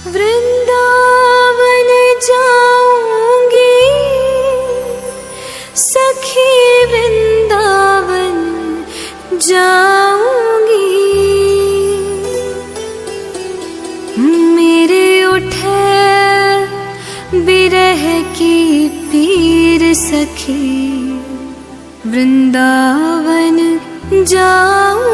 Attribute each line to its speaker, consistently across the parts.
Speaker 1: वृंदावन जाऊंगी सखी, वृंदावन जाऊंगी। मेरे उठे बिरह की पीर सखी, वृंदावन जाऊंगी।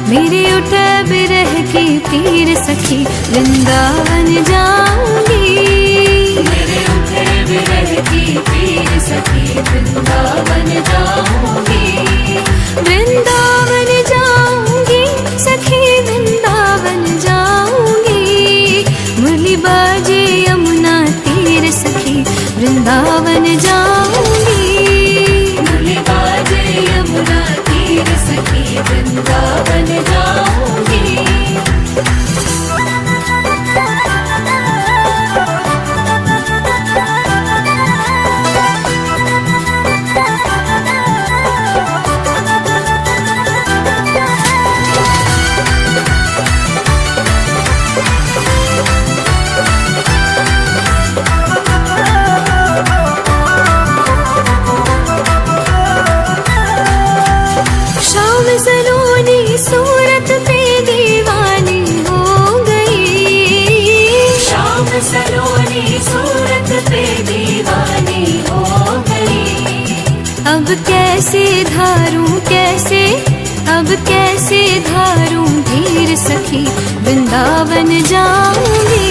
Speaker 1: मेरे उठे बिरह की पीर सखी, वृंदावन जाऊंगी।
Speaker 2: मेरे उठे बिरह की पीर सखी, वृंदावन जाऊंगी।
Speaker 1: वृंदावन जाऊंगी सखी, वृंदावन जाऊंगी। मुरली बाजे यमुना तीर सखी, वृंदावन जाऊंगी।
Speaker 2: मुरली बाजे यमुना तीर सखी, वृंदावन जाऊंगी।
Speaker 1: सलोनी सूरत पे दीवानी हो गई।
Speaker 2: शाम सलोनी सूरत पे दीवानी हो गई।
Speaker 1: अब कैसे धारूं कैसे, अब कैसे धारूं धीर सखी, वृंदावन जाऊंगी।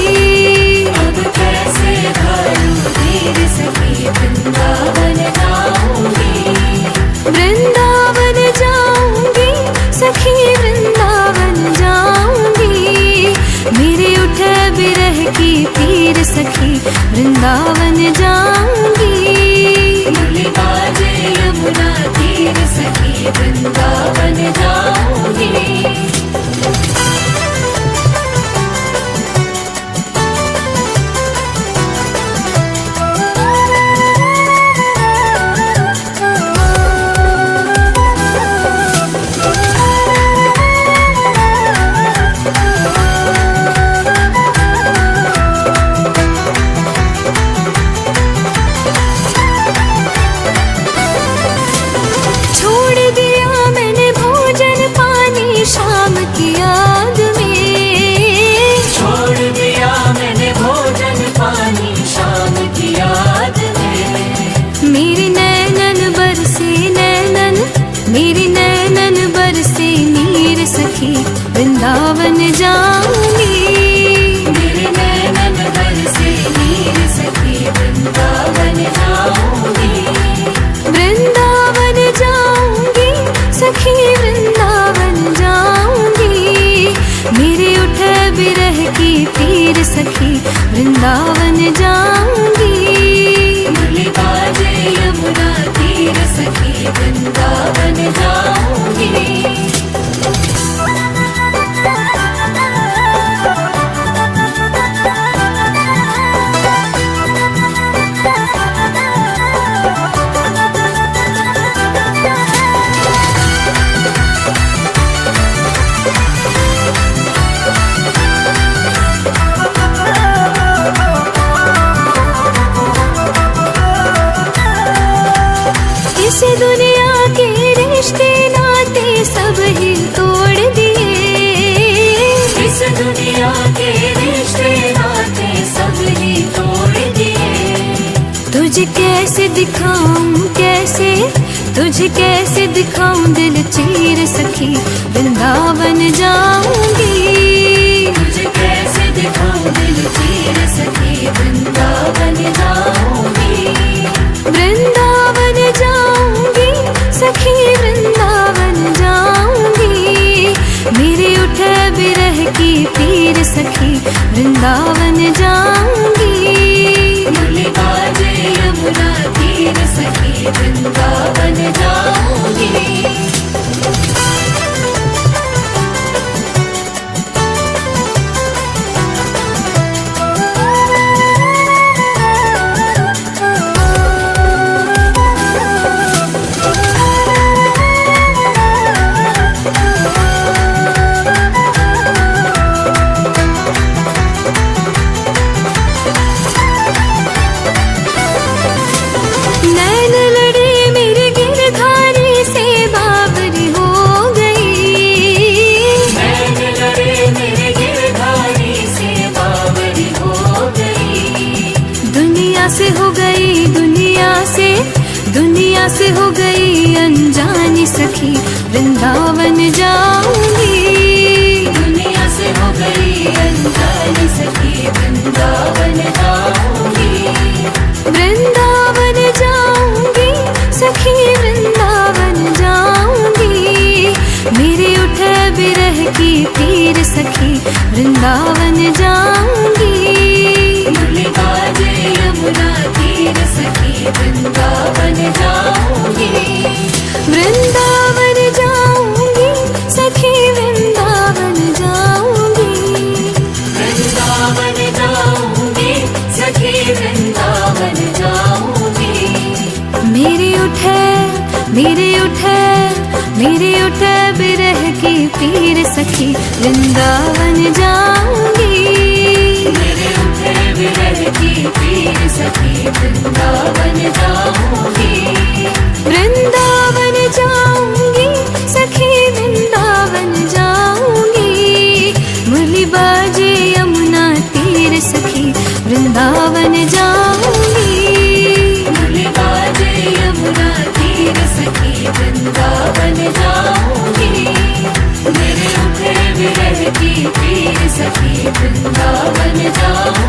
Speaker 2: अब कैसे धारूं धीर सखी, वृंदावन जाऊंगी।
Speaker 1: वृंदावन जाऊंगी सखी, वृंदावन जाऊंगी। मेरे उठे बिरह की पीर सखी, वृंदावन जाऊंगी।
Speaker 2: मुरली बाजे यमुना तीर सखी, वृंदावन जाऊंगी।
Speaker 1: शाम की याद में
Speaker 2: छोड़ दिया मैंने भोजन पानी, शाम की याद में।
Speaker 1: मेरे नैनन बरसे नैनन, मेरे नैनन बरसे नीर सखी, वृंदावन जाऊंगी।
Speaker 2: मेरे नैनन बरसे नीर सखी, वृंदावन जाऊंगी।
Speaker 1: वृंदावन जाऊंगी सखी, वृंदावन जाऊंगी। मेरे उठे बिरह की पीर सखी, वृंदावन जाऊंगी।
Speaker 2: मुरली बाजे यमुना तीर सखी, वृंदावन जाऊंगी।
Speaker 1: इस दुनिया के रिश्ते नाते सब ही तोड़ दिए।
Speaker 2: इस दुनिया के रिश्ते नाते सब ही तोड़ दिए।
Speaker 1: तुझे कैसे दिखाऊं कैसे, तुझे कैसे दिखाऊं दिल चीर सखी, वृंदावन जाऊंगी।
Speaker 2: तुझे कैसे दिखाऊं
Speaker 1: की पीर सखी वृंदावन जाऊंगी।
Speaker 2: मुरली बाजे यमुना तीर सखी वृंदावन जाऊंगी।
Speaker 1: नैन लड़े मेरे गिरधारी से बावरी हो गई।
Speaker 2: नैन लड़े मेरे गिरधारी से बावरी हो गई।
Speaker 1: दुनिया से हो गई दुनिया से हो गई अनजानी सखी वृंदावन जाऊंगी।
Speaker 2: दुनिया से हो गई अनजानी सखी वृंदावन जाऊंगी।
Speaker 1: वृंदावन जाऊंगी सखी वृंदावन जाऊंगी। मेरे उठे बिरह की पीर सखी वृंदावन जाऊंगी।
Speaker 2: मुरली बाजे यमुना तीर सखी वृंदावन जाऊंगी।
Speaker 1: वृंदावन जाऊंगी सखी वृंदावन जाऊंगी।
Speaker 2: वृंदावन जाऊंगी सखी वृंदावन जाऊंगी। मेरे उठे बिरह की पीर सखी वृंदावन जाऊंगी। मेरे उठे विरह की पीर सखी वृंदावन जाऊंगी।
Speaker 1: वृंदावन जाऊंगी सखी वृंदावन जाऊंगी। मुरली बाजे यमुना तीर सखी वृंदावन जाऊंगी।
Speaker 2: मुरली बाजे यमुना तीर सखी वृंदावन जाऊंगी। मेरे उठे विरह की पीर सखी वृंदावन जाऊंगी।